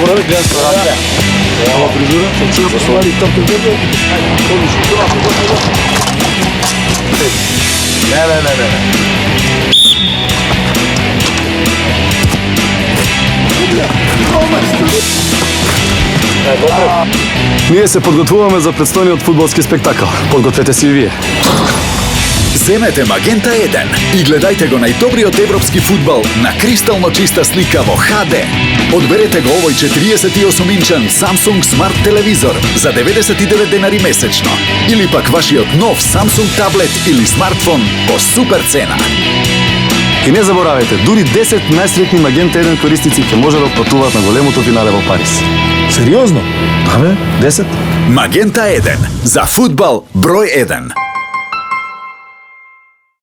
Добро ви гледам сторация. Ама призора, се чува послали и топка гледа. Не. Ние се подготвуваме за предстојниот фудбалски спектакл. Подгответе се и вие. Земете Магента 1 и гледајте го најдобриот европски фудбал на кристално чиста слика во HD. Одберете го овој 48-инчан Samsung Smart телевизор за 99 денари месечно или пак вашиот нов Samsung таблет или смартфон по супер цена. И не заборавајте, дури 10 најсреќни Магента 1 корисници ќе може да отпатуваат на големото финале во Париз. Сериозно? Да бе, 10? Магента 1 за фудбал број 1.